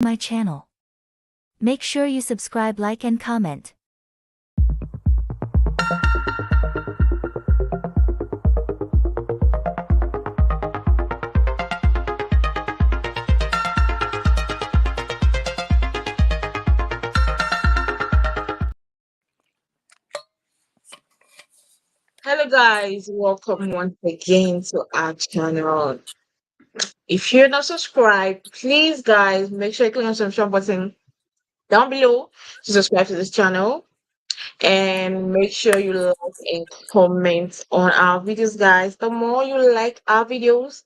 my channel. Make sure you subscribe, like and comment. Hello guys, welcome once again to our channel. If you're not subscribed, please guys make sure you click on the subscribe button down below to subscribe to this channel and make sure you like and comment on our videos guys. The more you like our videos,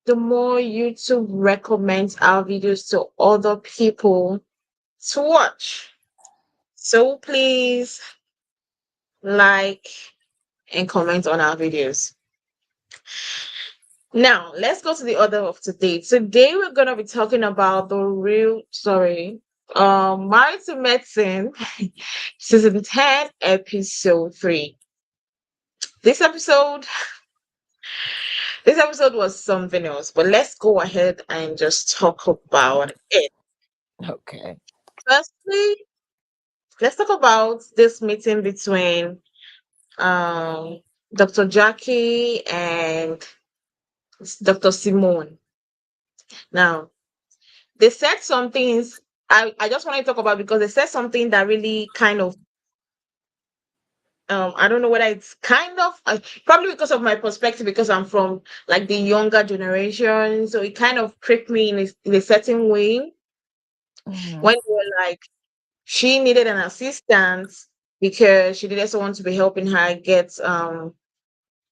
the more YouTube recommends our videos to other people to watch. So please like and comment on our videos. Now, let's go to the order of today. Today, we're going to be talking about Married to Medicine, season 10, episode 3. This episode, this episode was something else, but let's go ahead and just talk about it. Okay. Firstly, let's talk about this meeting between um, Dr. Jackie and Dr. Simone. Now, they said some things I just want to talk about because they said something that really kind of I don't know whether it's kind of probably because of my perspective because I'm from like the younger generation, so it kind of pricked me in a certain way Mhm. when they were like she needed an assistant because she needed someone to be helping her get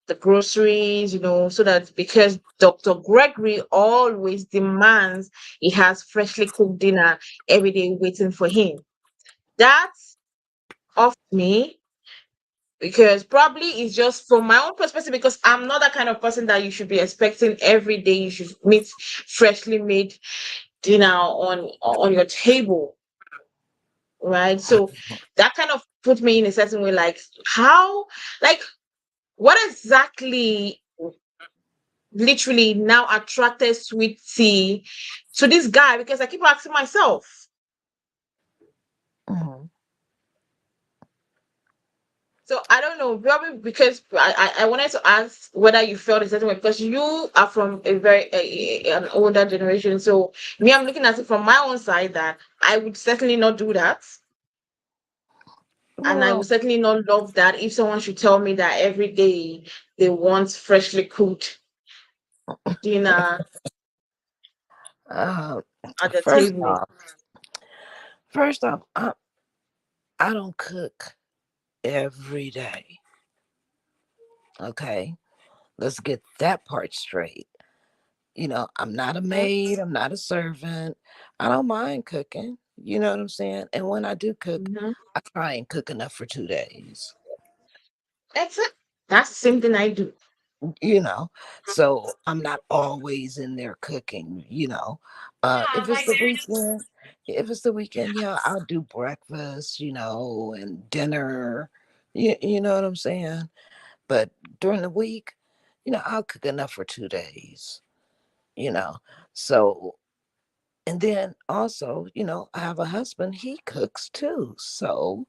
the groceries, so that because Dr. Gregory always demands he has freshly cooked dinner every day waiting for him. That's off me because probably it's just from my own perspective because I'm not that kind of person that you should be expecting every day you should meet freshly made dinner on your table, right? So that kind of put me in a certain way like how like what exactly literally now attracted sweet tea to this guy because I keep asking myself. Mhm. So I don't know, probably because I wanted to ask whether you felt a certain way because you are from a very an older generation. So me, I'm looking at it from my own side that I would certainly not do that, and I would Well, certainly not love that if someone should tell me that every day they want freshly cooked dinner uh, at the first table. off, first off, I don't cook every day. Okay, let's get that part straight. I'm not a Mhm, maid. I'm not a servant. I don't mind cooking. You know what I'm saying? And when I do cook, mhm. I try and cook enough for 2 days. That's it. That's the same thing I do. you know so I'm not always in there cooking. If it's the weekend, yeah, I'll do breakfast, and dinner. You know what I'm saying? But during the week, I'll cook enough for 2 days. you know so and then also, I have a husband, he cooks too. So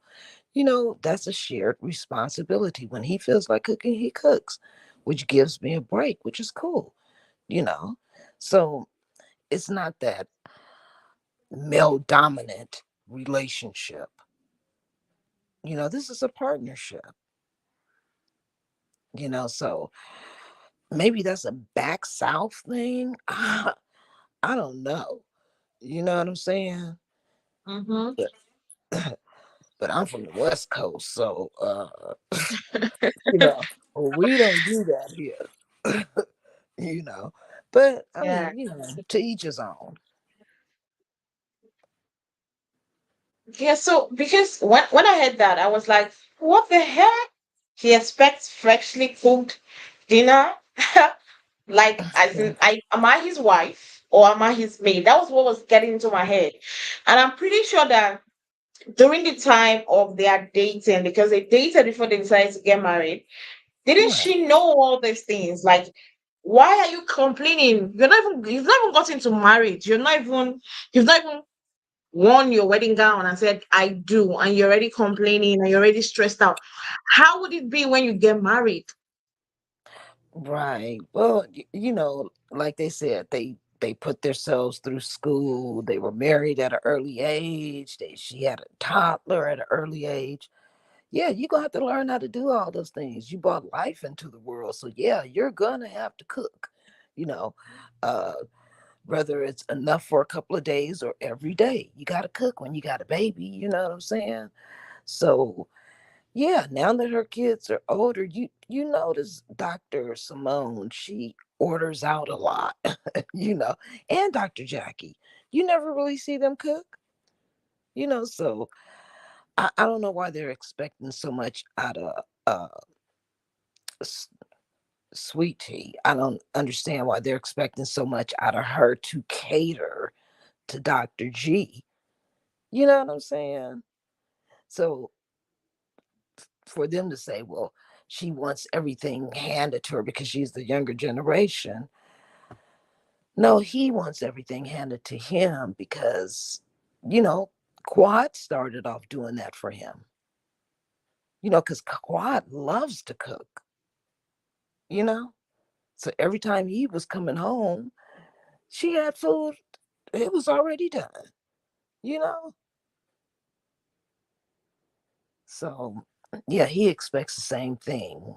that's a shared responsibility. When he feels like cooking, he cooks, which gives me a break, which is cool, you know. So it's not that male dominant relationship. This is a partnership, so maybe that's a back south thing. I don't know. You know what I'm saying? Mm-hmm. But, but I'm from the West Coast, so you know, we don't do that here. you know. But I Yeah. mean, to each his own. Yeah, so because when I heard that, I was like, what the heck? He expects freshly cooked dinner? Like, as in, am I his wife or am I his maid? That was what was getting into my head. And I'm pretty sure that during the time of their dating, because they dated before they decided to get married, didn't Right. she know all these things? Like, Why are you complaining? You've not even gotten to marriage. You've not even worn your wedding gown and said, I do, and you're already complaining and you're already stressed out. How would it be when you get married? Right. Well, like they said, they put themselves through school. They were married at an early age. She had a toddler at an early age. Yeah, you're gonna have to learn how to do all those things. You brought life into the world. So yeah, you're gonna have to cook. You know, uh, whether it's enough for a couple of days or every day. You gotta cook when you got a baby, you know what I'm saying? So yeah, now that her kids are older, you notice Dr. Simone, she orders out a lot, and Dr. Jackie. You never really see them cook, so I don't know why they're expecting so much out of S- Sweet Tea. I don't understand why they're expecting so much out of her to cater to Dr. G. You know what I'm saying? So for them to say, well, she wants everything handed to her because she's the younger generation. No, he wants everything handed to him because, you know, Quad started off doing that for him. Because Quad loves to cook, you know? So every time he was coming home, she had food, it was already done, you know? So, yeah, he expects the same thing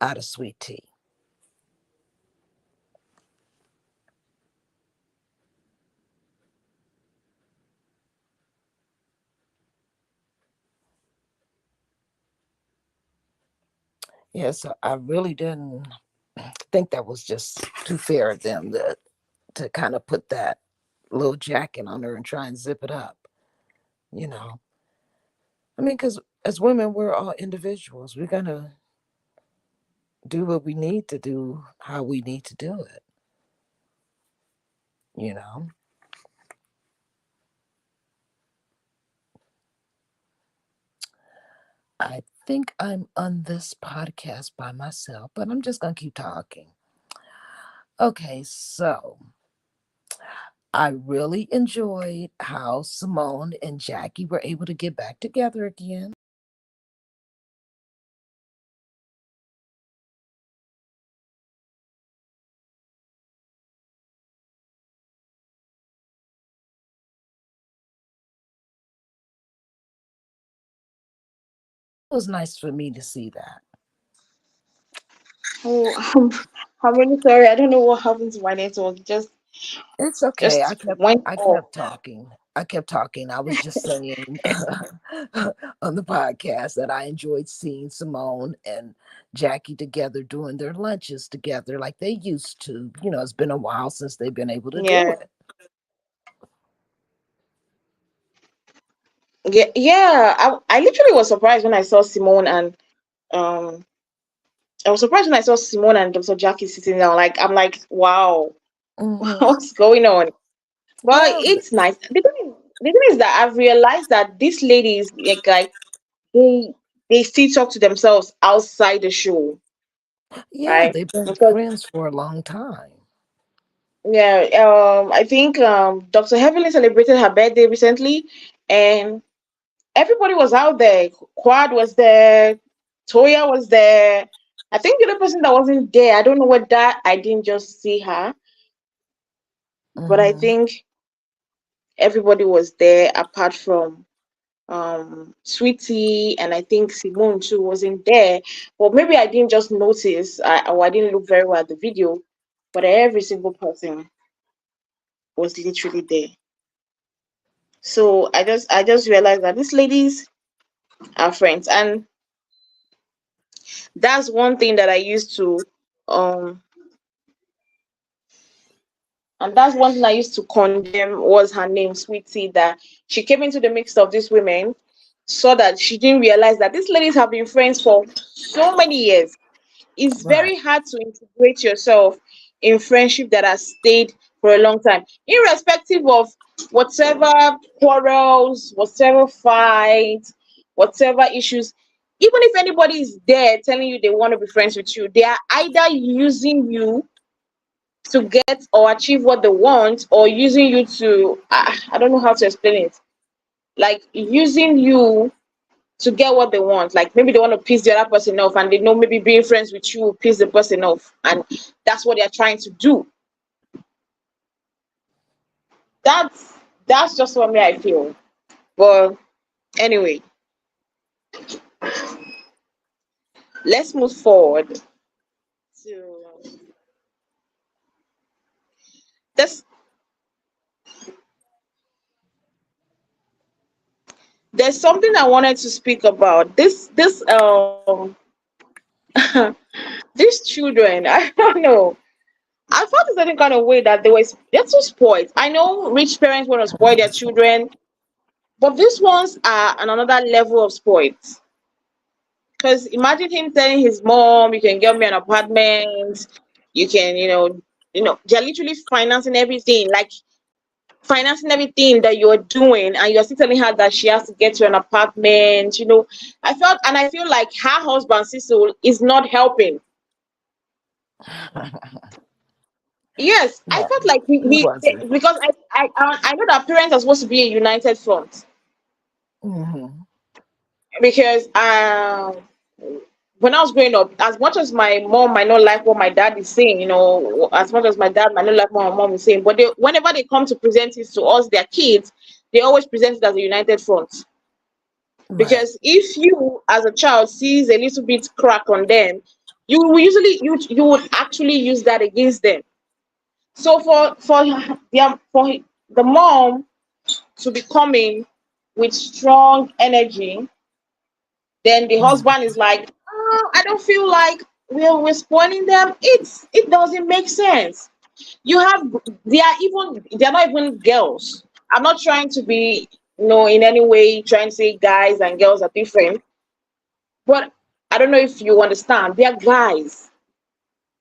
out of Sweet Tea. Yeah, so I really didn't think that was just too fair of them to kind of put that little jacket on her and try and zip it up, you know. I mean, because as women, we're all individuals. We're going to do what we need to do, how we need to do it, you know. I think I'm on this podcast by myself, but I'm just going to keep talking. Okay, so I really enjoyed how Simone and Jackie were able to get back together again. It was nice for me to see that. Oh, I'm really sorry. I don't know what happened to my network. It's okay. Just went I off. kept talking. I kept talking. I was just saying on the podcast that I enjoyed seeing Simone and Jackie together doing their lunches together like they used to. It's been a while since they've been able to do Yeah, it. yeah. I literally was surprised when I saw Simone and um I was surprised when I saw Simone and Dr. Jackie sitting down. Like I'm like, wow, Hmm. what's going on? But Well, it's nice. The thing is that I've realized that these ladies like they they still talk to themselves outside the show, yeah, right? they've been Because friends for a long time. yeah, I think Dr. Heavenly celebrated her birthday recently, and everybody was out there. Quad was there, Toya was there. I think the other person that wasn't there, I don't know what that I didn't just see her, but I Hmm. think everybody was there apart from Sweetie, and I think Simone too wasn't there. But maybe I didn't just notice, or I didn't look very well at the video, but every single person was literally there. So I just realized that these ladies are friends, and that's one thing that I used to um and that's one thing I used to condemn was her name, Sweetie, that she came into the mix of these women, saw that she didn't realize that these ladies have been friends for so many years. It's Right. very hard to integrate yourself in friendship that has stayed for a long time, irrespective of whatever quarrels, whatever fights, whatever issues. even if anybody is there telling you they want to be friends with you, they are either using you to get or achieve what they want, or using you to I don't know how to explain it. Like using you to get what they want. Like maybe they want to piss the other person off, and they know maybe being friends with you will piss the person off, and that's what they're trying to do. That's just what me I feel. But anyway, let's move forward to this. There's something I wanted to speak about. This these children, I don't know. I felt a certain kind of way that they're too spoiled. I know rich parents want to spoil their children, but these ones are on another level of spoiled. Because imagine him telling his mom, "You can get me an apartment. You can, they're literally financing everything that you're doing, and you're still telling her that she has to get you an apartment." I feel like her husband Cecil is not helping. Yes, I No, felt like he wasn't. because I know that parents are supposed to be a united front, Hmm. because when I was growing up, as much as my mom might not like what my dad is saying, as much as my dad might not like what my mom is saying, but whenever they come to present it to us, their kids, they always present it as a united front. Right. Because if you, as a child, sees a little bit crack on them, you would actually use that against them. So for the mom to be coming with strong energy, then the Mhm. husband is like, "Oh, I don't feel like we're spoiling them." It doesn't make sense. You have they're not even girls. I'm not trying to be, in any way trying to say guys and girls are different, but I don't know if you understand. They're guys.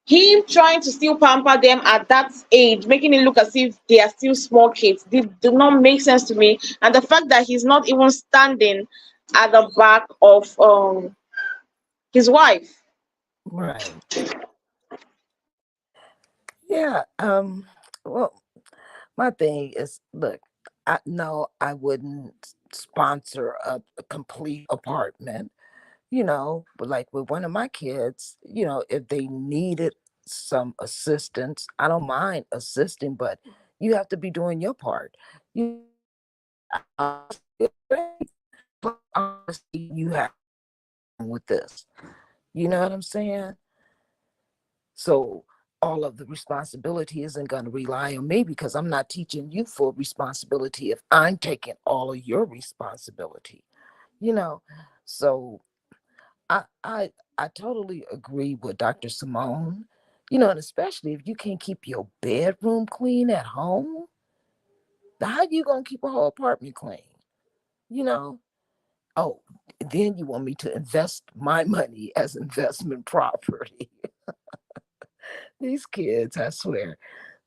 Him trying to still pamper them at that age, making it look as if they are still small kids, did do not make sense to me. And the fact that he's not even standing at the back of his wife. Right. Yeah. Well, my thing is, look, I no, I wouldn't sponsor a complete apartment, but like with one of my kids, if they needed some assistance, I don't mind assisting, but you have to be doing your part. Honestly, you have with this. You know what I'm saying? So all of the responsibility isn't going to rely on me because I'm not teaching you for responsibility if I'm taking all of your responsibility, you know. So I I I totally agree with Dr. Simone, and especially if you can't keep your bedroom clean at home, how you gonna keep a whole apartment clean? You know? Oh, then you want me to invest my money as investment property. These kids, I swear,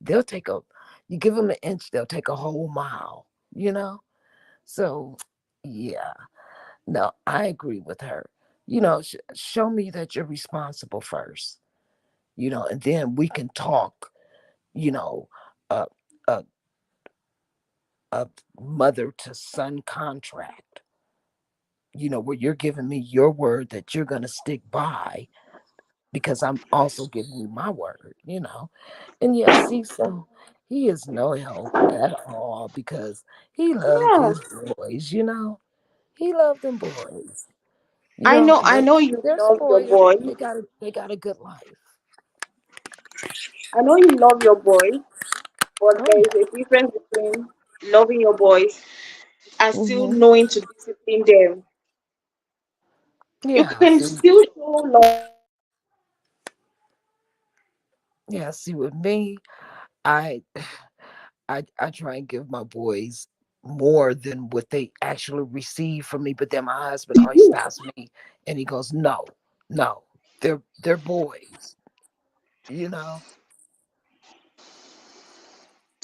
they'll take a, you give them an inch, they'll take a whole mile, you know? So, yeah, no, I agree with her. Show me that you're responsible first, and then we can talk, you know, a, a, a mother to son contract, where you're giving me your word that you're going to stick by because I'm also giving you my word. And yeah, Cecil, he is no help at all because he loved Yeah, his boys. He loved them boys. I know you They're love your spoiled. boy. They got a good life. I know you love your boy, but Oh there is yeah. a difference between loving your boys and still Hmm. knowing to discipline them. You Yeah. can See. still show love. Yeah. See, with me, I I try and give my boys more than what they actually receive from me. But then my husband always stops me and he goes, "No, no, they're boys." You know.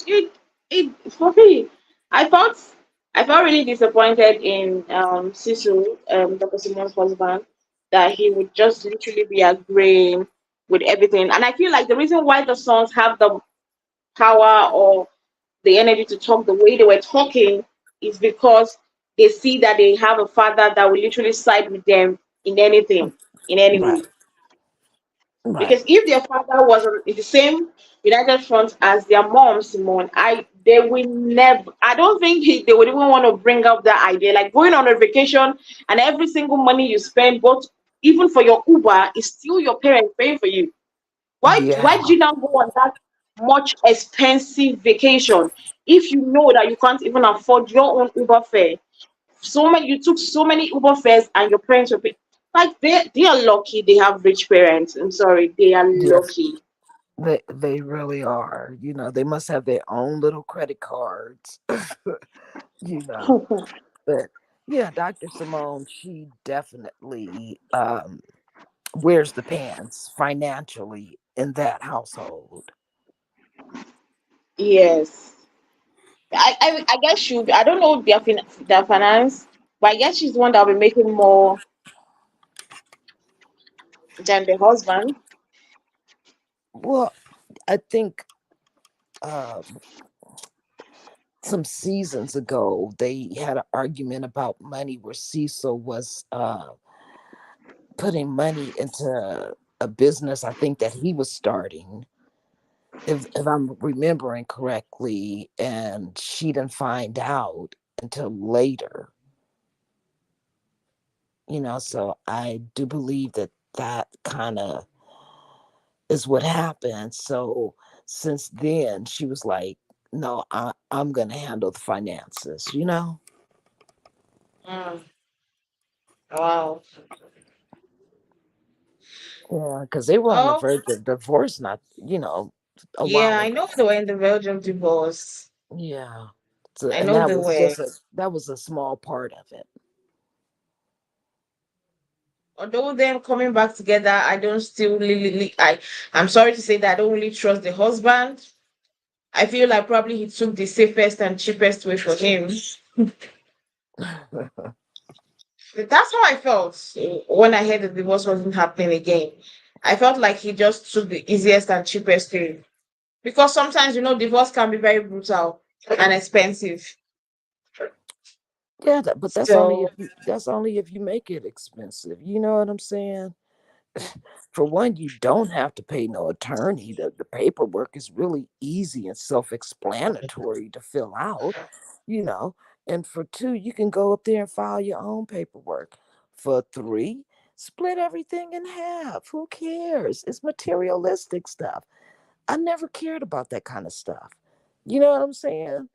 It for me, I felt I felt really disappointed in Sisu, Dr. Simone's husband. that he would just literally be agreeing with everything. And I feel like the reason why the sons have the power or the energy to talk the way they were talking is because they see that they have a father that will literally side with them in anything, in any Right. way. Right. Because if their father was in the same United Front as their mom, Simone, they will never. I don't think they would even want to bring up that idea. Like going on a vacation and every single money you spend, both even for your Uber, is still your parents paying for you. Why did Yeah. you now go on that much expensive vacation if you know that you can't even afford your own Uber fare? So many you took so many Uber fares and your parents were paying. Like they are lucky they have rich parents. I'm sorry, they are Yes, lucky. they really are. They must have their own little credit cards. you know. But yeah, Dr. Simone, she definitely wears the pants financially in that household. Yes. I guess I don't know their finance, but I guess she's the one that'll be making more than the husband. Well, I think um some seasons ago they had an argument about money where Cecil was putting money into a business I think that he was starting, if I'm remembering correctly, and she didn't find out until later. So I do believe that that kind of is what happened. So since then she was like, no, I'm gonna handle the finances. Mm, wow. Yeah, because they were on the Oh, verge of divorce not a yeah, while I know ago. they were in the verge of divorce. Yeah. So, I and know that they was were. a small part of it. Although them coming back together, I don't still really, I'm sorry to say that I don't really trust the husband. I feel like probably he took the safest and cheapest way for him. That's how I felt when I heard the divorce wasn't happening again. I felt like he just took the easiest and cheapest way. Because sometimes, divorce can be very brutal and expensive. Yeah, but So, that's only if you make it expensive. You know what I'm saying? For one, you don't have to pay no attorney. The paperwork is really easy and self-explanatory to fill out, you know. And for two, you can go up there and file your own paperwork. For three, split everything in half. Who cares? It's materialistic stuff. I never cared about that kind of stuff. You know what I'm saying?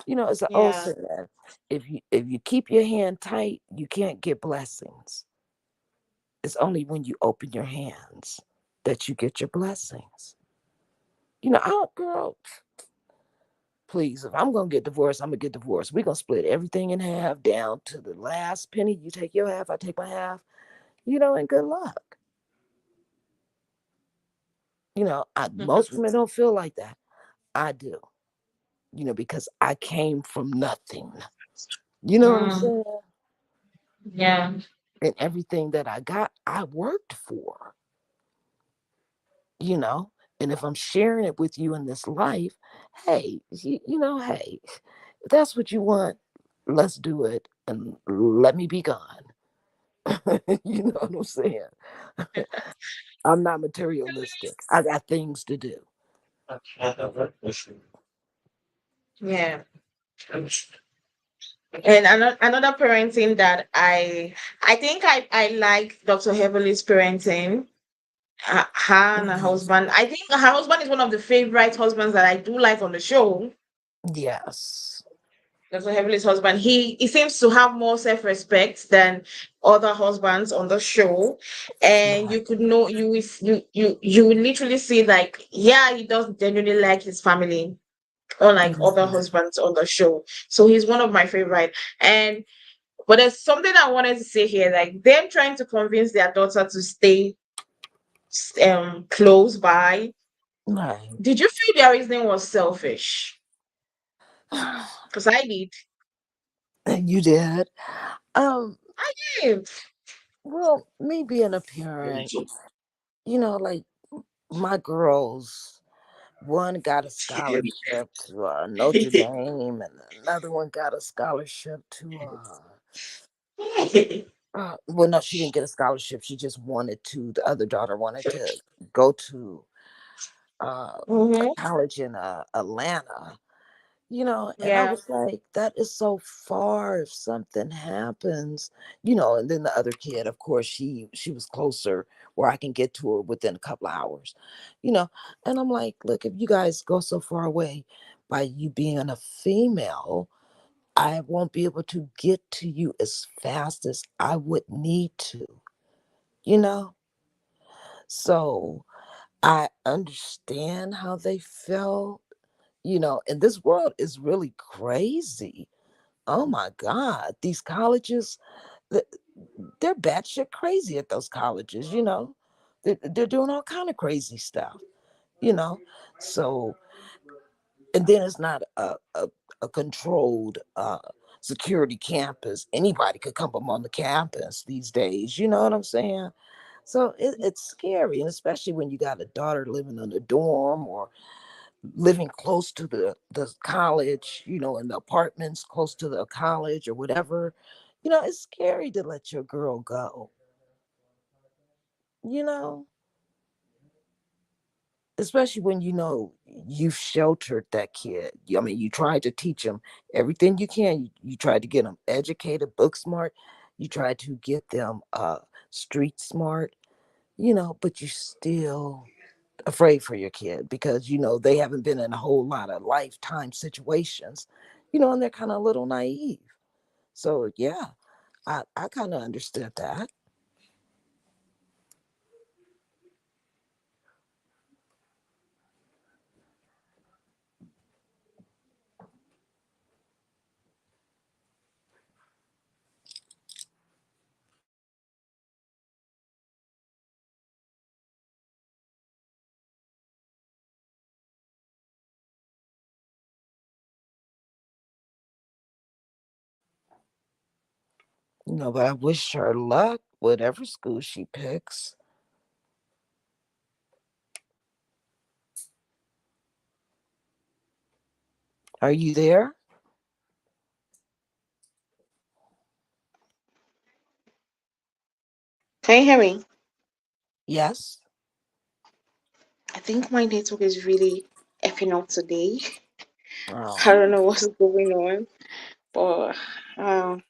It's an old yeah. saying. If you keep your hand tight, you can't get blessings. It's only when you open your hands that you get your blessings. I don't, girl, please, if I'm gonna get divorced, I'm gonna get divorced. We're gonna split everything in half down to the last penny. You take your half, I take my half, and good luck. Most women don't feel like that. I do, because I came from nothing. You know what I'm Mm, saying? yeah. And everything that I got, I worked for, you know. And if I'm sharing it with you in this life, hey, hey, if that's what you want, let's do it and let me be gone. You know what I'm saying? I'm not materialistic. I got things to do. Yeah. And another parenting that I think I like Dr. Heavenly's parenting. Her and her Mhm. husband. I think her husband is one of the favorite husbands that I do like on the show. Yes. Dr. Heavenly's husband. He seems to have more self-respect than other husbands on the show. And Right. you could know you will literally see like, yeah, he does genuinely like his family, unlike other Mhm. husbands on the show. So he's one of my favorite. And but there's something I wanted to say here, like them trying to convince their daughter to stay close by. Right. Did you feel their reasoning was selfish? Because I did. You did. Um, Yeah. Well, me being a parent, like my girls, one got a scholarship to Notre Dame, and another one got a scholarship to. Well, no, she didn't get a scholarship. She just wanted to. The other daughter wanted to go to a Mm-hmm. college in Atlanta. And I Yeah. was like, that is so far if something happens, and then the other kid, of course, she was closer where I can get to her within a couple of hours, you know, and I'm like, look, if you guys go so far away by you being a female, I won't be able to get to you as fast as I would need to, you know? So I understand how they felt, and this world is really crazy. Oh my God, these colleges, th- they're batshit crazy at those colleges, They're doing all kind of crazy stuff, you know. So, and then it's not a controlled security campus. Anybody could come up on the campus these days, you know what I'm saying? So it's scary, and especially when you got a daughter living in a dorm or living close to the college, in the apartments close to the college or whatever, it's scary to let your girl go, you know, especially when you've sheltered that kid. I mean, you tried to teach them everything you can. You tried to get them educated, book smart. You tried to get them street smart, but you still afraid for your kid because they haven't been in a whole lot of lifetime situations, and they're kind of a little naive. So yeah, I kind of understood that. But I wish her luck, whatever school she picks. Are you there? Can you hear me? Yes. I think my network is really effing up today. I Oh. don't know what's going on, but um,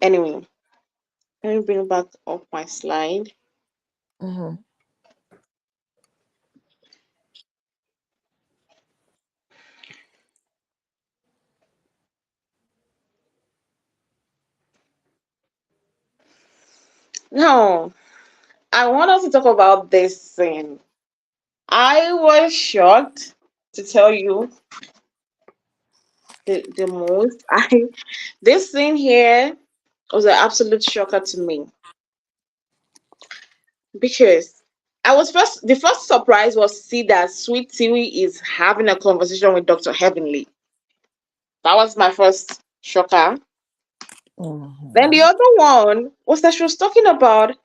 anyway, let me bring back up my slide. Hmm. Now, I want us to talk about this scene. I was shocked to tell you the most. I This scene here was an absolute shocker to me because the first surprise was to see that Sweet Tiwi is having a conversation with Dr. Heavenly. That was my first shocker. Then the Hmm. other one was that she was talking about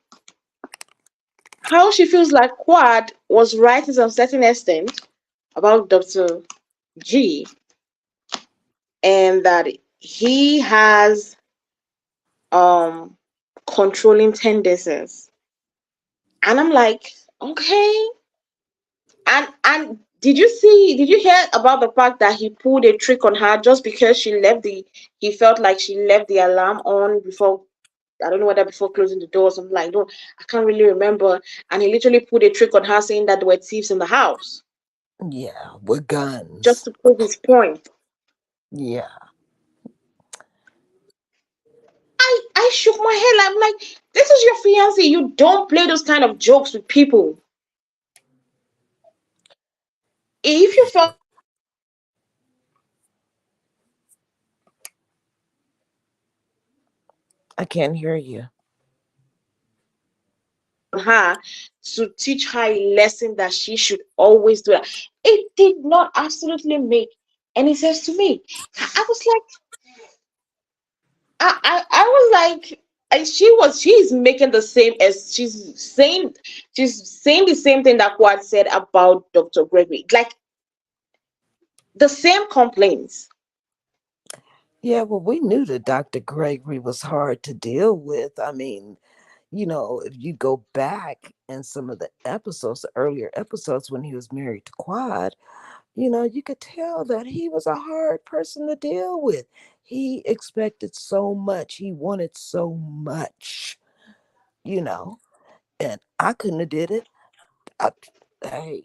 how she feels like Quad was right to some certain extent about Dr. G, and that he has um controlling tendencies. And I'm like, okay. And did you hear about the fact that he pulled a trick on her just because he felt like she left the alarm on before, I don't know whether before closing the door or something like, no, I can't really remember. And he literally pulled a trick on her saying that there were thieves in the house Yeah, with just guns. to prove his point. Yeah. I shook my head. I'm like, this is your fiance. You don't play those kind of jokes with people. If you felt I can't hear you. her to teach her a lesson that she should always do that, it did not absolutely make any sense to me. I was like, I was like, she's making the same as she's saying the same thing that Quad said about Dr. Gregory, like the same complaints. Yeah, well, we knew that Dr. Gregory was hard to deal with. I mean, if you go back in some of the episodes, the earlier episodes when he was married to Quad, you could tell that he was a hard person to deal with. He expected so much, he wanted so much, you know, and I couldn't have did it. I, hey,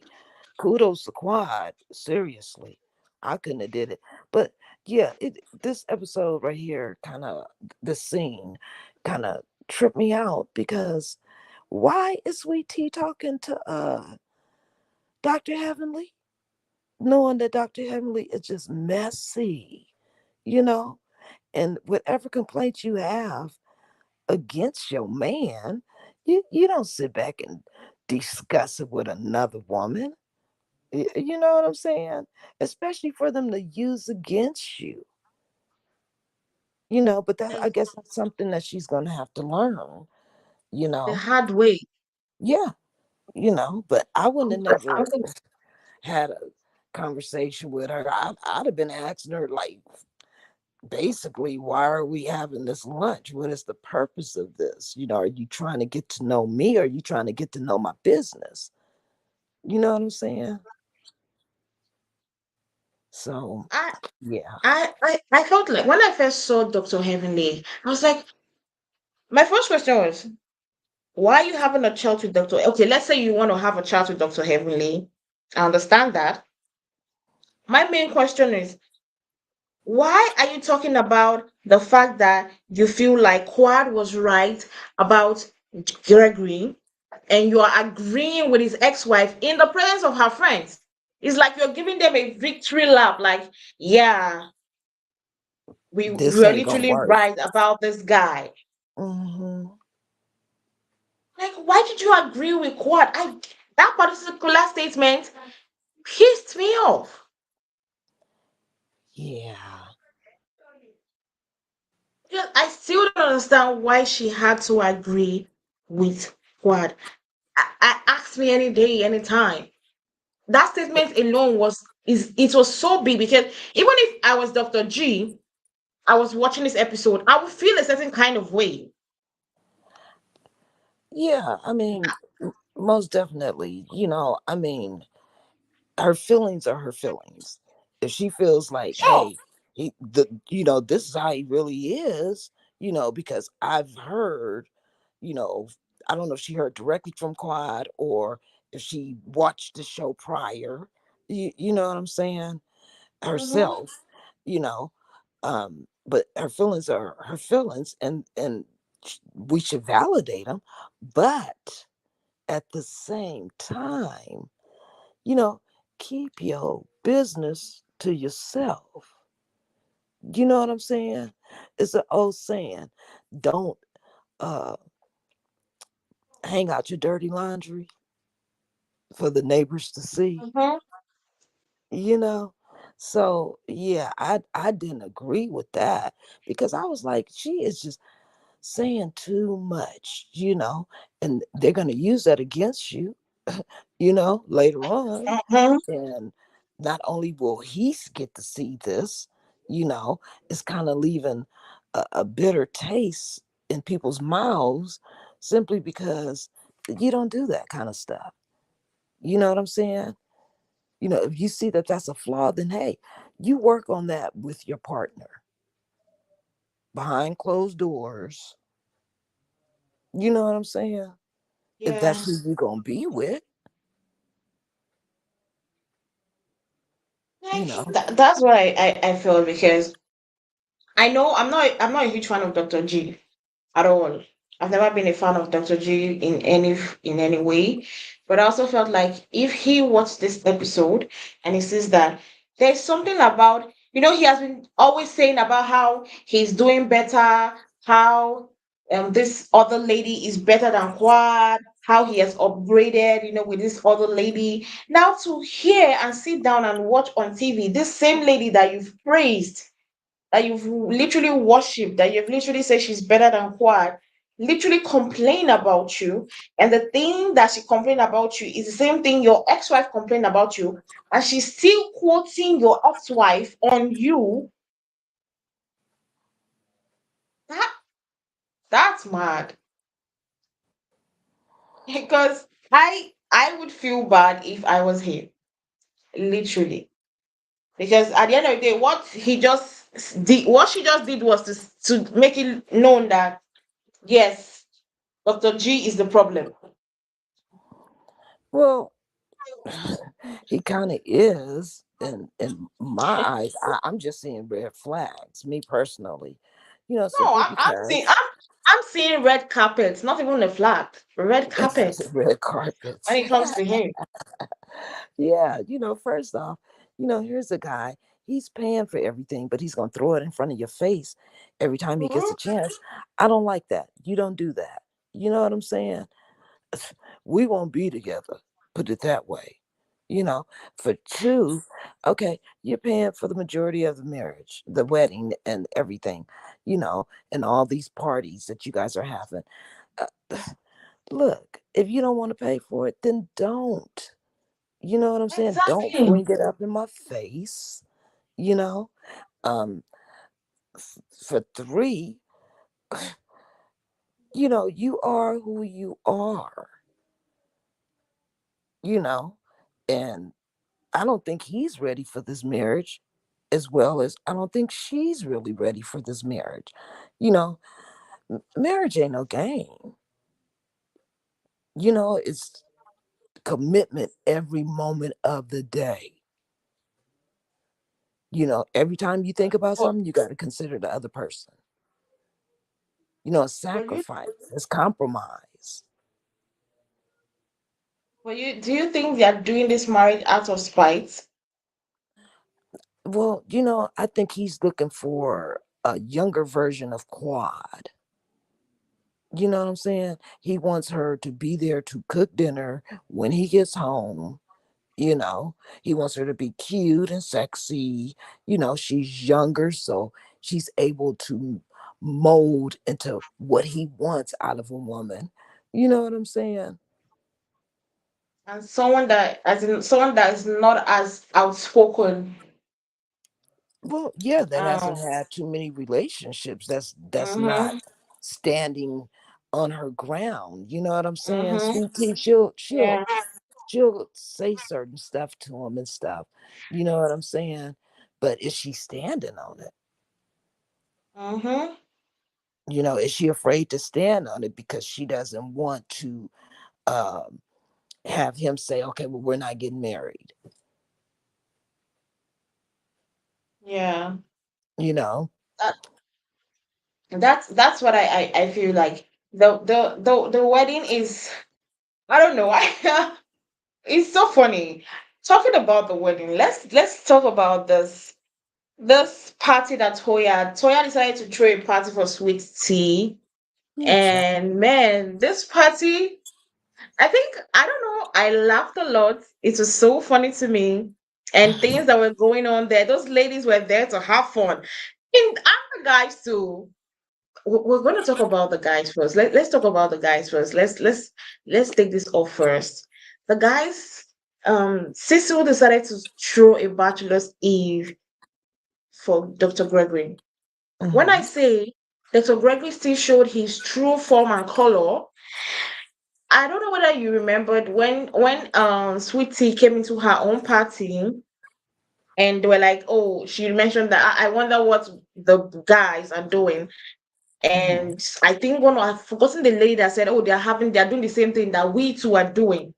kudos to Quad. Seriously, I couldn't have did it. But yeah, this episode right here, kind of the scene, kind of tripped me out because why is Sweet Tea talking to Dr. Heavenly, knowing that Dr. Heavenly is just messy, you know, and whatever complaints you have against your man, you don't sit back and discuss it with another woman. You know what I'm saying? Especially for them to use against you. But I guess that's something that she's gonna have to learn, you The know. hard way. Yeah, but I wouldn't have never I think had a conversation with her. I'd have been asking her, like, basically, why are we having this lunch? What is the purpose of this? Are you trying to get to know me, or are you trying to get to know my business? You know what I'm saying? So I yeah. I felt like when I first saw Dr. Heavenly, I was like, my first question was, why are you having a child with Dr. Okay, let's say you want to have a child with Dr. Heavenly. I understand that. My main question is, why are you talking about the fact that you feel like Quad was right about Gregory and you are agreeing with his ex-wife in the presence of her friends? It's like you're giving them a victory lap, like, yeah, we This are ain't gonna literally work. right about this guy. Hmm. Like, why did you agree with Quad? That particular statement pissed me off. Yeah. Because I still don't understand why she had to agree with Quad. Ask me any day, anytime. That statement alone was so big because even if I was Dr. G, I was watching this episode, I would feel a certain kind of way. Yeah, I mean, most definitely. I mean, her feelings are her feelings. If she feels like, Sure. hey, this is how he really is, because I've heard, you know, I don't know if she heard directly from Quad or if she watched the show prior. You know what I'm saying? Mm-hmm. Herself, you know. But her feelings are her feelings, and we should validate them. But at the same time, you know, keep your business to yourself. You know what I'm saying? It's an old saying. Don't uh hang out your dirty laundry for the neighbors to see, Mm-hmm. you know? So yeah, I didn't agree with that because I was like, she is just saying too much, and they're gonna use that against you, later on. Mm-hmm. And not only will he get to see this, it's kind of leaving a bitter taste in people's mouths simply because you don't do that kind of stuff. You know what I'm saying? If you see that that's a flaw, then hey, you work on that with your partner behind closed doors. You know what I'm saying? If Yeah. that's who you're going to be with, you Like know. that's what I feel because I know I'm not a huge fan of Dr. G at all. I've never been a fan of Dr. G in any way. But I also felt like if he watched this episode and he sees that there's something about, he has been always saying about how he's doing better, how this other lady is better than Quad, how he has upgraded, with this other lady. Now to hear and sit down and watch on TV, this same lady that you've praised that you've literally worshipped, that you've literally said she's better than Quad, literally complain about you, and the thing that she complained about you is the same thing your ex-wife complained about you, and she's still quoting your ex-wife on you, that that's mad. Because I would feel bad if I was him, literally. Because at the end of the day, what she just did was to make it known that yes, Dr. G is the problem. Well, he kind of is in my eyes. I'm just seeing red flags, me personally. No, Simply I'm seeing because I'm seeing red carpets, not even a flag, red carpet red when carpets. it comes to him. Yeah, first off, here's a guy. He's paying for everything, but he's gonna throw it in front of your face every time he gets Mhm. a chance. I don't like that. You don't do that. You know what I'm saying? We won't be together. Put it that way. You know, for two, okay, you're paying for the majority of the marriage, the wedding, and everything, and all these parties that you guys are having. Uh, Look, if you don't want to pay for it, then don't. You know what I'm saying? Don't Exactly. bring it up in my face. You know, um, for three, you are who you are. You know, and I don't think he's ready for this marriage, as well as I don't think she's really ready for this marriage. You know, marriage ain't no game. It's commitment every moment of the day. Every time you think about But something, you got to consider the other person. but you Sacrifice, it's compromise. but you do you think they are doing this marriage out of spite? Well, I think he's looking for a younger version of Quad. You know what I'm saying? He wants her to be there to cook dinner when he gets home. You know, he wants her to be cute and sexy. She's younger, so she's able to mold into what he wants out of a woman. You know what I'm saying? And someone that is not as outspoken. Well, yeah, that Um, hasn't had too many relationships. That's not mhm, standing on her ground. You know what I'm saying? mhm, Sweet tea, she'll yeah, she'll say certain stuff to him and stuff. You know what I'm saying? But is she standing on it? mhm, Is she afraid to stand on it because she doesn't want to um, have him say, okay, well, we're not getting married? yeah. You know? That, that's what I feel like. The wedding is, I don't know. It's so funny. Talking about the wedding, let's talk about this party that Toya decided to throw a party for sweet tea. Ooh, child. And man, this party, I think, I don't know, I laughed a lot. It was so funny to me. And things that were going on there, those ladies were there to have fun. And other guys too. We're going to talk about the guys first. Let's talk about the guys first. Let's take this off first. The guys, Cecil decided to throw a bachelor's eve for Dr. Gregory. When I Mhm. say Dr. Gregory still showed his true form and color, I don't know whether you remembered when Sweetie came into her own party and they were like, oh, she mentioned that I wonder what the guys are doing. Mhm. And I think I've forgotten the lady that said, oh, they're doing the same thing that we two are doing.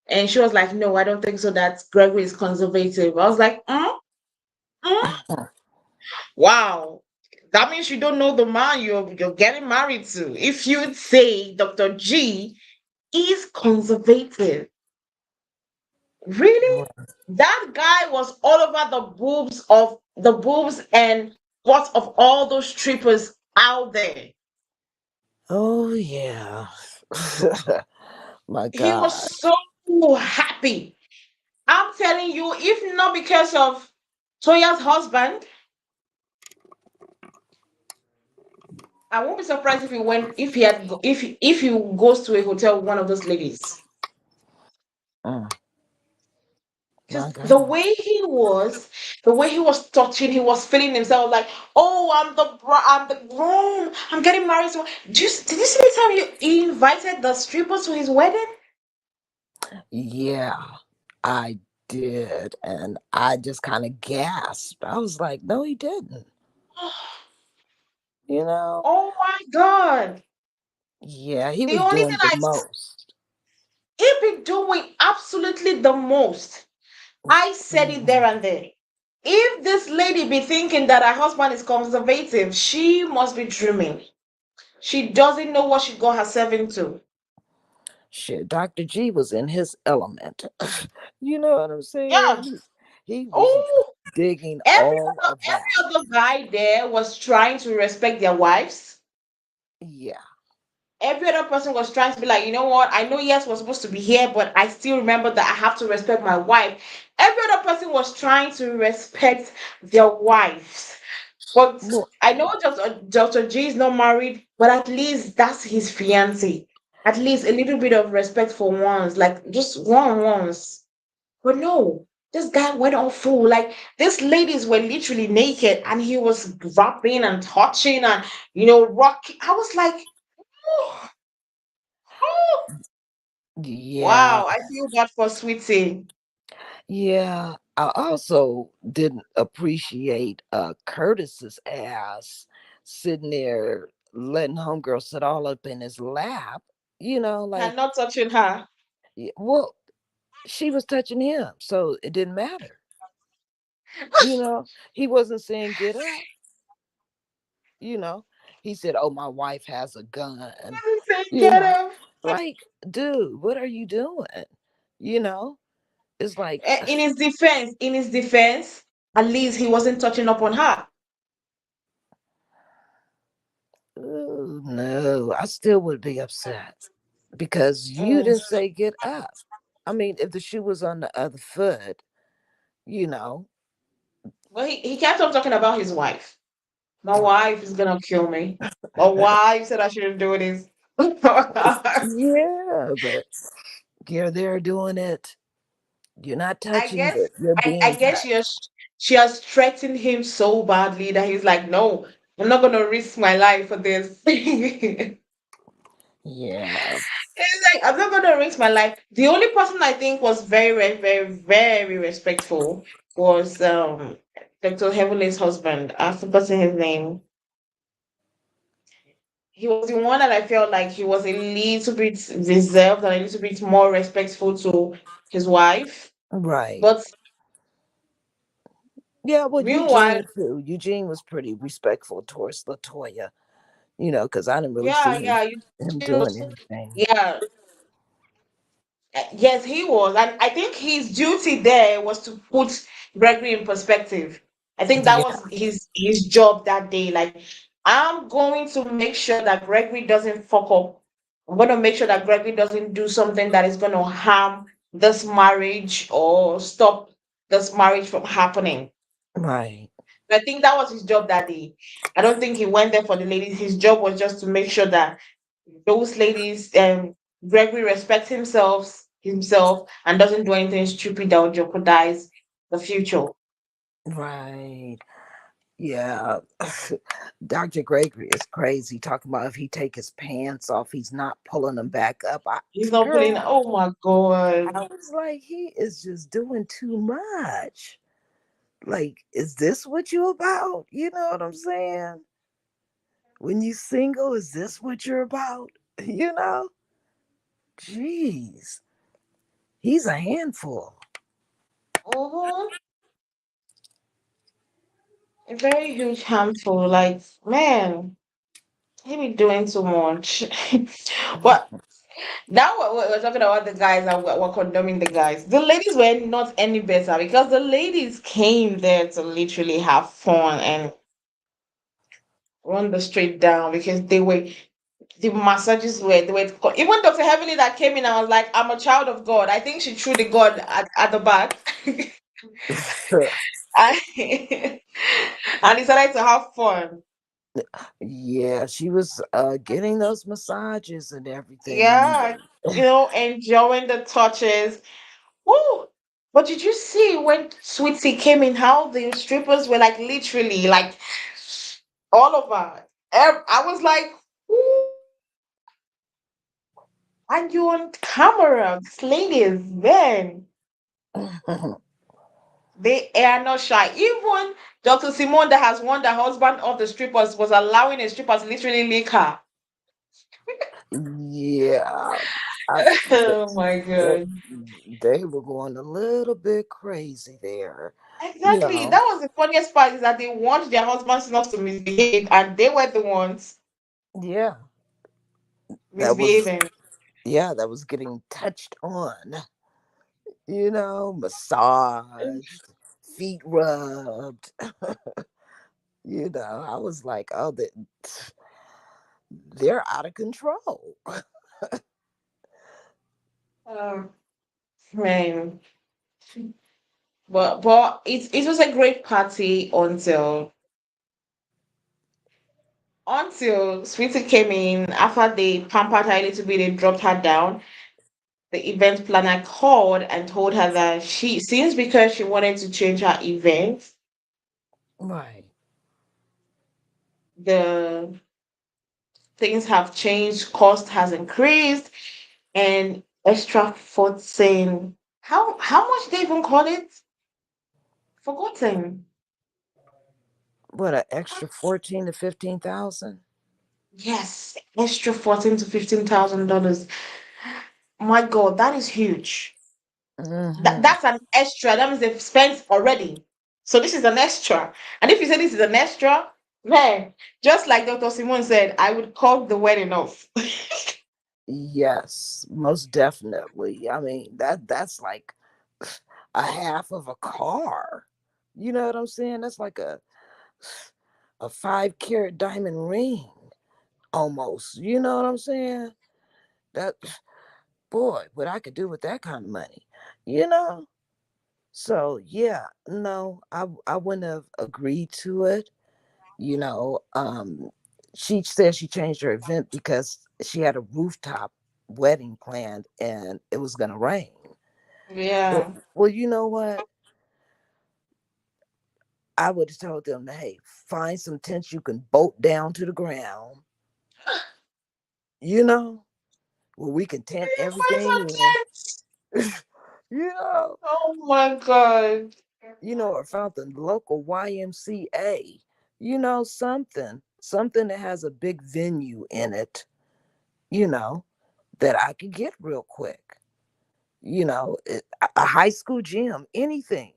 And she was like, no, I don't think so. That Gregory is conservative. I was like, mm, wow. That means you don't know the man you're getting married to. If you say Dr. G is conservative, really? That guy was all over the boobs and butts of all those strippers out there. Oh yeah. My He was God. so happy. I'm telling you, if not because of Toya's husband, I won't be surprised if he went if he had if he goes to a hotel with one of those ladies. Mm, Because my the God. way he was, the way he was touching, he was feeling himself like, oh, I'm the groom. I'm getting married. So, did you see the time he invited the strippers to his wedding? Yeah, I did. And I just kind of gasped. I was like, no, he didn't. You know? Oh my God! Yeah, he The was only doing thing the most. he be doing absolutely the most. I said it there Mhm. and there. If this lady be thinking that her husband is conservative, she must be dreaming. She doesn't know what she got herself into. Shit, Dr. G was in his element. You know what I'm saying? Yeah. He was Oh, digging every all of that. every other guy there was trying to respect their wives. Yeah, Every other person was trying to be like, you know what? I know yes, we're supposed to be here, but I still remember that I have to respect my wife. Every other person was trying to respect their wives. But well, I know Dr. G is not married, but at least that's his fiance. At least a little bit of respect for once, like just once. But no, this guy went all full. Like these ladies were literally naked, and he was grabbing and touching and rocking. I was like, oh, oh. yeah, Wow, I feel bad for Sweetie. yeah. I also didn't appreciate Curtis's ass sitting there letting homegirl sit all up in his lap. And Like, not touching her. well, she was touching him, so it didn't matter. He wasn't saying get up. You know, he said, "Oh, my wife has a gun." Say, You get know, him. like, dude, what are you doing? You know, it's like, In his defense, at least he wasn't touching up on her. ooh, no, I still would be upset because you Mm. didn't say get up. I mean, if the shoe was on the other foot, you know, Well, he kept on talking about his wife. My wife is gonna kill me. My wife said I shouldn't do this. I yeah, but you're there doing it. You're not touching, guess but you're I being guess touched. she has threatened him so badly that he's like, no, I'm not gonna risk my life for this. He's Yeah, like, I'm not gonna risk my life. The only person I think was very, very, very, very respectful was Dr. Heavenly's husband. I've forgotten his name. He was the one that I felt like he was a little bit reserved and a little bit more respectful to his wife. right. But Yeah, well, meanwhile, Eugene too. Eugene was pretty respectful towards Latoya, I didn't really yeah, see him yeah, him you know, doing anything. yeah, yes, he was, and I think his duty there was to put Gregory in perspective. I think that Yeah, was his job that day. Like, I'm going to make sure that Gregory doesn't fuck up. I'm going to make sure that Gregory doesn't do something that is going to harm this marriage or stop this marriage from happening. right, I think that was his job that day. I don't think he went there for the ladies. His job was just to make sure that those ladies, Gregory respects himself and doesn't do anything stupid that will jeopardize the future. right. Yeah. Dr. Gregory is crazy talking about if he take his pants off, he's not pulling them back up. He's not pulling. Girl, Oh my god! I was like, he is just doing too much. Like, is this what you about? You know what I'm saying? When you single, is this what you're about? You know? Jeez. He's a handful. Mm-hmm. A very huge handful. Like, man, he be doing too much. But now we're talking about the guys and we're condemning the guys. The ladies were not any better because the ladies came there to literally have fun and run the street down because the massages were they were even Dr. Heavenly that came in. I was like, I'm a child of God. I think she threw the God at the back. and and decided to have fun. Yeah, she was getting those massages and everything. Yeah, enjoying the touches. Oh, but did you see when Sweetie came in, how the strippers were like literally like all over? I was like, ooh, and you on camera, these ladies, man, they are not shy. Even Dr. Simone, that has won the husband of the strippers, was allowing a stripper to literally lick her. Yeah, I, Oh my they, god. they were going a little bit crazy there. You Exactly. know, That was the funniest part, is that they want their husbands not to misbehave, and they were the ones yeah, that was misbehaving. that was getting touched on. Massaged, feet rubbed. I was like, oh, they're out of control. Oh, man. But it was a great party until Sweetie came in. After they pampered her a little bit, they dropped her down. The event planner called and told her that because she wanted to change her event, Right. the things have changed, cost has increased, and extra 14. How much they even call it? Forgotten. What, an extra 14 to 15,000? Yes, extra 14 to 15,000 dollars. My God, that is huge. Mm-hmm. That's an extra. That means they've spent already. So this is an extra. And if you say this is an extra, man, just like Dr. Simone said, I would call the wedding off. Yes, most definitely. I mean, that's like a half of a car. You know what I'm saying? That's like a 5 carat diamond ring almost. You know what I'm saying? That boy, what I could do with that kind of money. You know? So yeah, no, I wouldn't have agreed to it. You know, she said she changed her event because she had a rooftop wedding planned and it was gonna rain. Yeah. Well, you know what? I would have told them, hey, find some tents you can bolt down to the ground, you know, where we can tent Find everything some in. tents. you know, Oh my God. or found the local YMCA, something that has a big venue in it, you know, that I could get real quick. A high school gym, anything.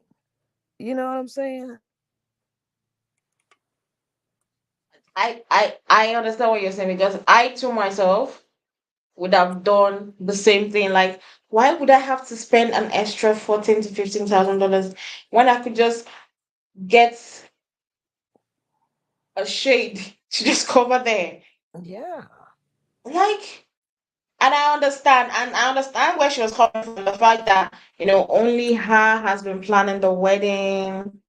You know what I'm saying? I understand what you're saying, because I too myself would have done the same thing. Like, why would I have to spend an extra 14 to 15,000 dollars when I could just get a shade to just cover there? Yeah. Like, and I understand where she was coming from. The fact that only her has been planning the wedding.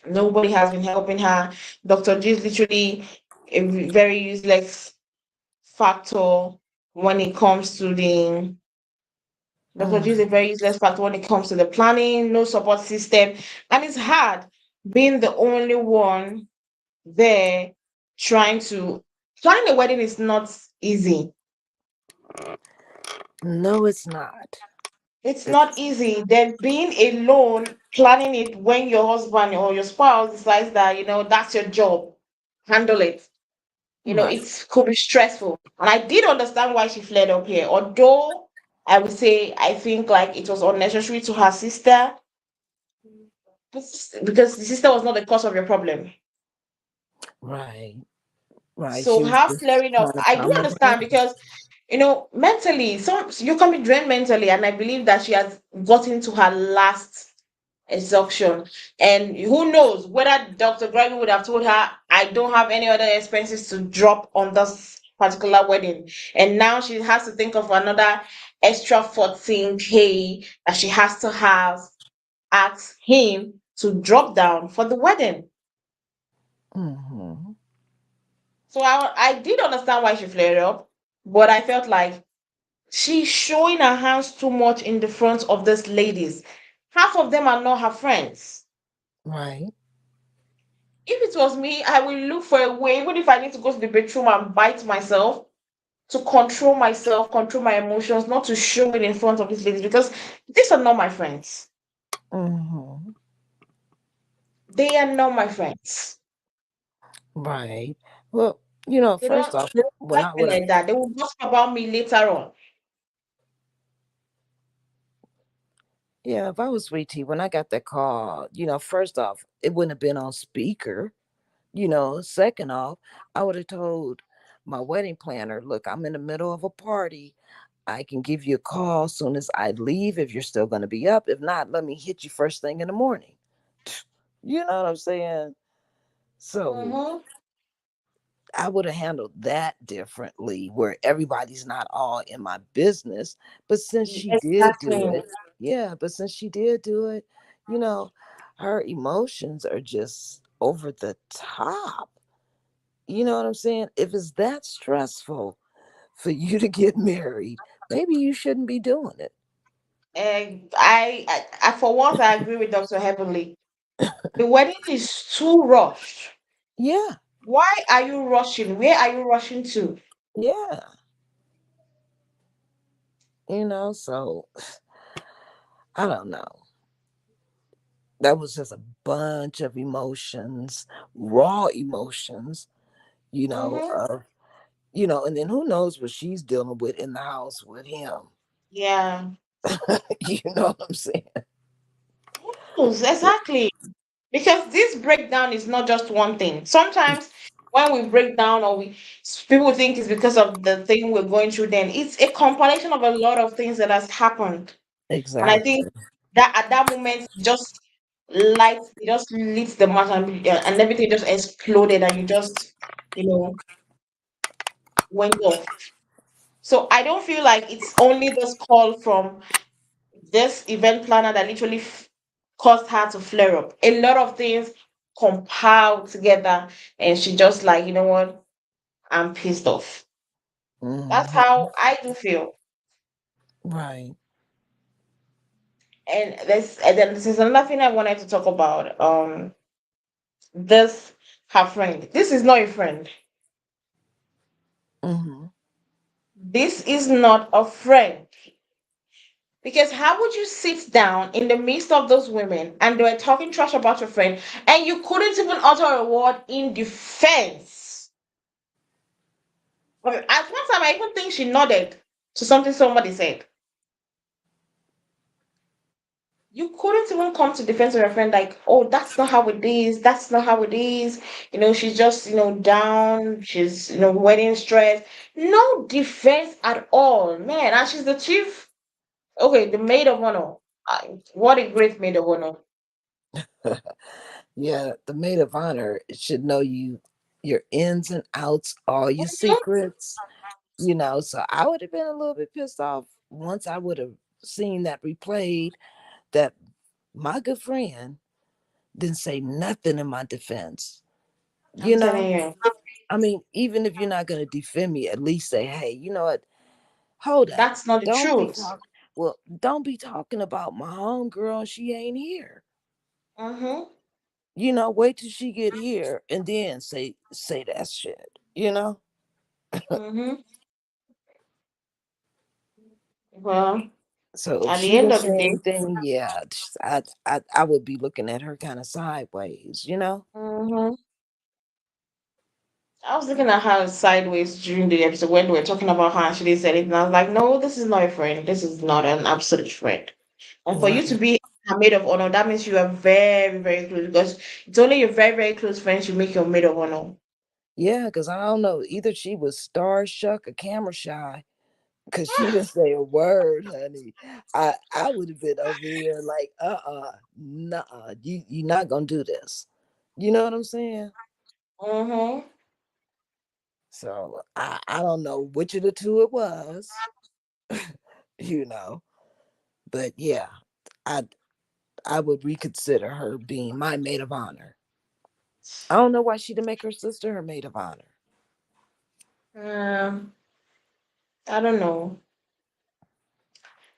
Nobody has been helping her. Dr. G is literally a very useless factor when it comes to the Dr. G is a Mm. very useless factor when it comes to the planning, no support system. And it's hard being the only one there trying to planning a wedding is not easy. No, it's not. It's not It's easy. Then being alone, planning it when your husband or your spouse decides that, that's your job. Handle it. right. It could be stressful. And I did understand why she fled up here. Although I would say I think like it was unnecessary to her sister, because the sister was not the cause of your problem. Right. Right. So She was her just flaring up, trying to I do come understand, around. because mentally, some you can be drained mentally, and I believe that she has gotten to her last exhaustion. And who knows whether Dr. Gregory would have told her, I don't have any other expenses to drop on this particular wedding. And now she has to think of another extra 14K that she has to have ask him to drop down for the wedding. Hmm. So I did understand why she flared up, but I felt like she's showing her hands too much in the front of these ladies. Half of them are not her friends. Right. If it was me, I will look for a way, even if I need to go to the bedroom and bite myself, to control myself, control my emotions, not to show it in front of these ladies because these are not my friends. Mm-hmm. They are not my friends. Right. Well, first off, They don't when like I me would have, like that. They will gossip about me later on. yeah, if I was sweet tea, when I got that call, first off, it wouldn't have been on speaker. Second off, I would have told my wedding planner, look, I'm in the middle of a party. I can give you a call soon as I leave if you're still going to be up. If not, let me hit you first thing in the morning. You know what I'm saying? So Mm-hmm. I would have handled that differently where everybody's not all in my business. But since she did do Exactly. it, yeah, but since she did do it, you know, her emotions are just over the top. You know what I'm saying? If it's that stressful for you to get married, maybe you shouldn't be doing it. And for once, I agree with Dr. Heavenly. The wedding is too rushed. Yeah, Why are you rushing? Where are you rushing to? yeah. So I don't know. That was just a bunch of emotions, raw emotions, Mm-hmm. of, and then who knows what she's dealing with in the house with him. Yeah. You know what I'm saying? Yes, exactly. Because this breakdown is not just one thing. Sometimes when we break down or people think it's because of the thing we're going through, then it's a compilation of a lot of things that has happened. And I think Exactly. that at that moment, it just lit the match and everything just exploded and you just, you know, went off. So I don't feel like it's only this call from this event planner that literally caused her to flare up. A lot of things compiled together, and she just like, you know what, I'm pissed off. That's Hmm. how I do feel. Right. And then this is another thing I wanted to talk about. This her friend. This is not a friend. Hmm. This is not a friend. Because how would you sit down in the midst of those women and they were talking trash about your friend and you couldn't even utter a word in defense? Okay, at one time, I even think she nodded to something somebody said. You couldn't even come to defense of your friend, like, oh, that's not how it is. That's not how it is. She's just, down. She's, wedding stress. No defense at all, man. And she's the chief. Okay, the maid of honor. What a great maid of honor. Yeah, the maid of honor should know your ins and outs, all your secrets, So I would have been a little bit pissed off once I would have seen that replayed that my good friend didn't say nothing in my defense. I'm You know, telling you, I mean, even if you're not going to defend me, at least say, hey, you know what? Hold up. that's not the Don't be truth. talking. Well, don't be talking about my homegirl and she ain't here. Mm-hmm. Wait till she get here and then say that shit. Mm-hmm. Well, So if at the she end didn't of the say day, anything, yeah, I would be looking at her kind of sideways. mhm, I was looking at her sideways during the episode when we were talking about her and she didn't say anything. I was like, no, this is not a friend. This is not an absolute friend. And for you to Right. be a maid of honor, that means you are very, very close because it's only your very, very close friends you make your maid of honor. Yeah, because I don't know. Either she was star-shuck or camera shy because she didn't say a word, honey. I would have been over here like, nah, you're not gonna do this. You know what I'm saying? Mm-hmm. So I don't know which of the two it was, you know. But yeah, I I would reconsider her being my maid of honor. I don't know why she didn't make her sister her maid of honor. Um, I don't know.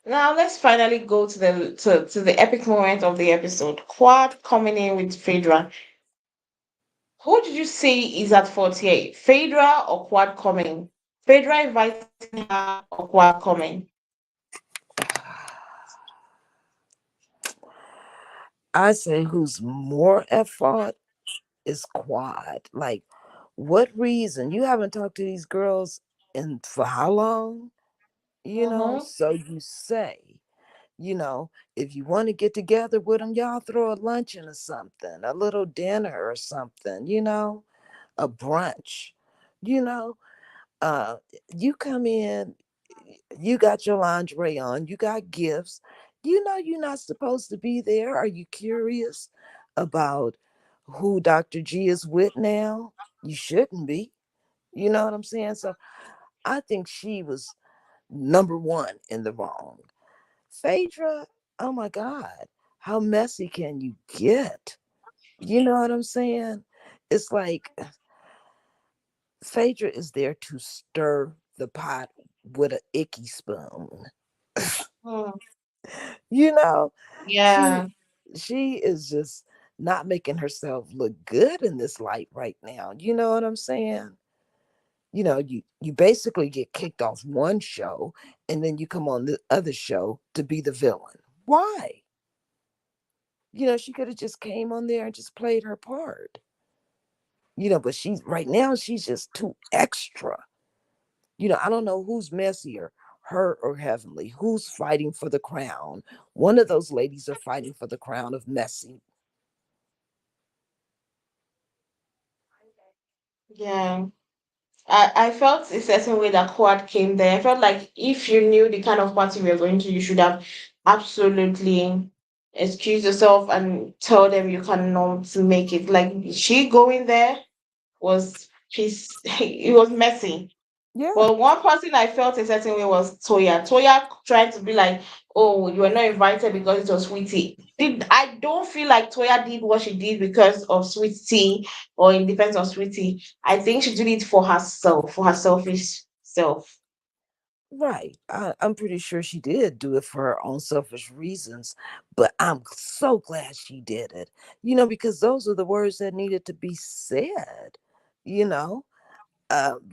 Now let's finally go to the epic moment of the episode. Quad coming in with Phaedra. Who did you say is at 48? Phaedra or Quad coming? Phaedra inviting her or Quad coming? I say who's more at fault is Quad. Like, what reason? You haven't talked to these girls in for how long? Mm-hmm. So you say, if you want to get together with them, y'all throw a luncheon or something, a little dinner or something, a brunch, you know. Uh, you come in, you got your lingerie on, you got gifts. You're not supposed to be there. Are you curious about who Dr. G is with now? You shouldn't be. You know what I'm saying? So I think she was number one in the wrong. Phaedra, oh my God, how messy can you get? You know what I'm saying? It's like Phaedra is there to stir the pot with an icky spoon. Hmm. You know, she Yeah. she is just not making herself look good in this light right now. You know what I'm saying? You basically get kicked off one show and then you come on the other show to be the villain. Why? She could have just came on there and just played her part. But she's right now she's just too extra. I don't know who's messier, her or Heavenly. Who's fighting for the crown? One of those ladies are fighting for the crown of messy. Yeah. I felt a certain way that Quad came there. I felt like if you knew the kind of party we were going to, you should have absolutely excused yourself and tell them you cannot make it. Like she going there was peace. It was messy. Yeah, But one person I felt a certain way was Toya. Toya tried to be like, "Oh, you were not invited because it was sweetie." I don't feel like Toya did what she did because of sweetie or in defense of sweetie. I think she did it for herself, for her selfish self. right. I'm pretty sure she did do it for her own selfish reasons, but I'm so glad she did it, because those are the words that needed to be said, you know.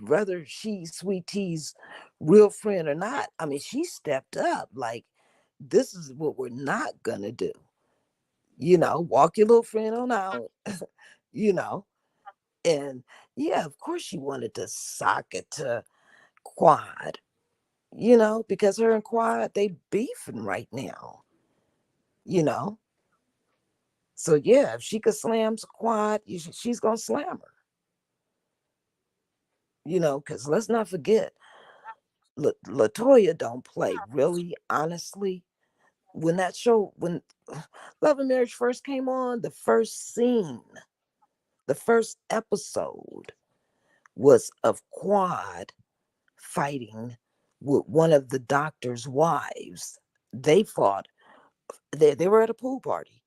Whether she's Sweet Tea's real friend or not, I mean, she stepped up. Like, this is what we're not gonna do. Walk your little friend on out, you know. And yeah, of course she wanted to sock it to Quad, because her and Quad, they beefing right now, you know. So yeah, if she could slam Quad, she's gonna slam her, because let's not forget, Latoya don't play. Really, honestly, when Love and Marriage first came on, the first scene, the first episode was of Quad fighting with one of the doctor's wives. They fought. They were at a pool party.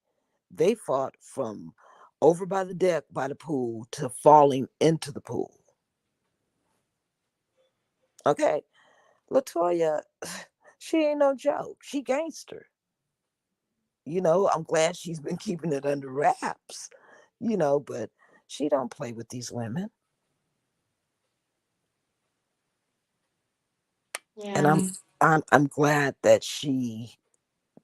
They fought from over by the deck by the pool to falling into the pool. Okay, Latoya, she ain't no joke. She gangster. I'm glad she's been keeping it under wraps. But she don't play with these women. And Yeah. I'm glad that she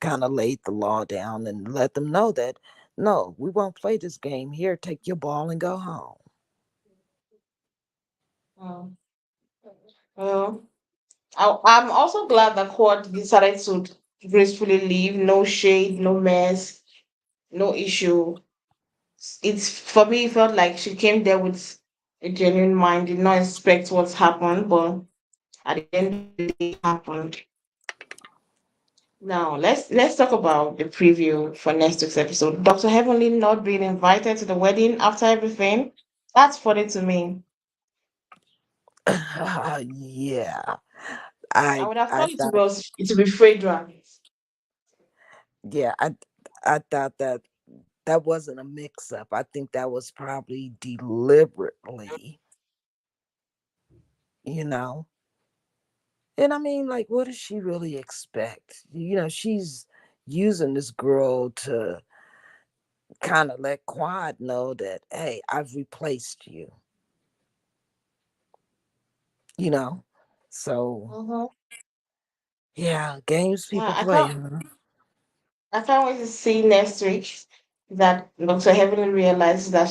kind of laid the law down and let them know that no, we won't play this game here. Take your ball and go home. Mm. Well, I'm also glad that Quad decided to gracefully leave. No shade, no mess, no issue. It's for me, it felt like she came there with a genuine mind, did not expect what's happened, but at the end of the day, it happened. Now let's talk about the preview for next week's episode. Dr. Heavenly not being invited to the wedding after everything. That's funny to me. Yeah, I would have I thought thought it would be Phaedra. yeah I thought that wasn't a mix up. I think that was probably deliberately. you know. And I mean, like, what does she really expect? She's using this girl to kind of let Quad know that, hey, I've replaced you, you know? So, Mm-hmm. yeah, games Yeah, people play, huh? I can't wait to see next week that Dr. Heavenly realizes that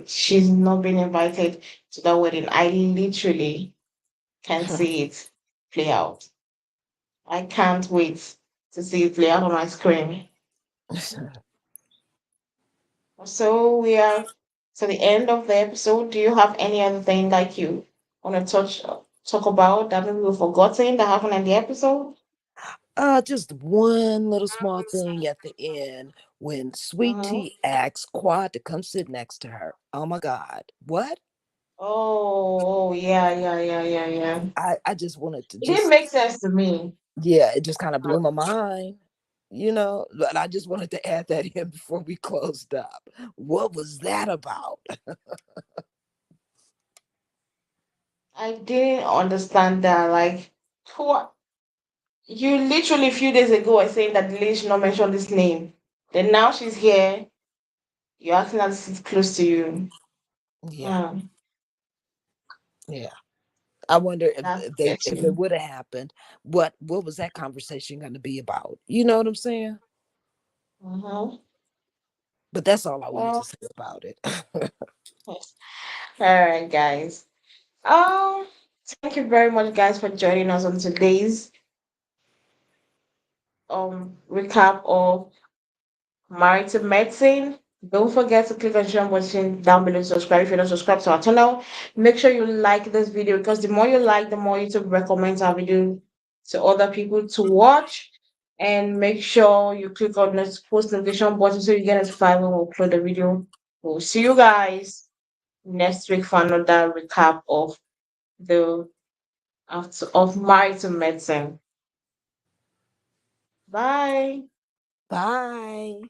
she's not been invited to that wedding. I literally can see it play out. I can't wait to see it play out on my screen. So we are to the end of the episode. Do you have any other thing like you want to talk about that maybe we've forgotten that happened in the episode? Just one little small thing at the end when Sweet Mm-hmm. Tea asks Quad to come sit next to her. Oh my God. What? Oh, yeah, yeah, yeah, yeah, yeah. I just wanted to It didn't just, make sense to me. yeah, it just kind of blew my mind, but I just wanted to add that in before we closed up. What was that about? I didn't understand that. Like, who you literally a few days ago were saying that the lady should not mention this name. Then now she's here. You're asking her to sit close to you. Yeah, Hmm, yeah. I wonder if that's if it sketchy. would have happened, what was that conversation going to be about? You know what I'm saying? Mm-hmm. But that's all I wanted to Well, say about it. yes. All right, guys. Um, Thank you very much, guys, for joining us on today's recap of Married to Medicine. Don't forget to click on the share button down below to subscribe if you don't subscribe to our channel. Make sure you like this video because the more you like, the more YouTube recommends our video to other people to watch. And make sure you click on the post notification button so you get notified when we upload the video. We'll see you guys next week for another recap of the of Married to Medicine. Bye. Bye.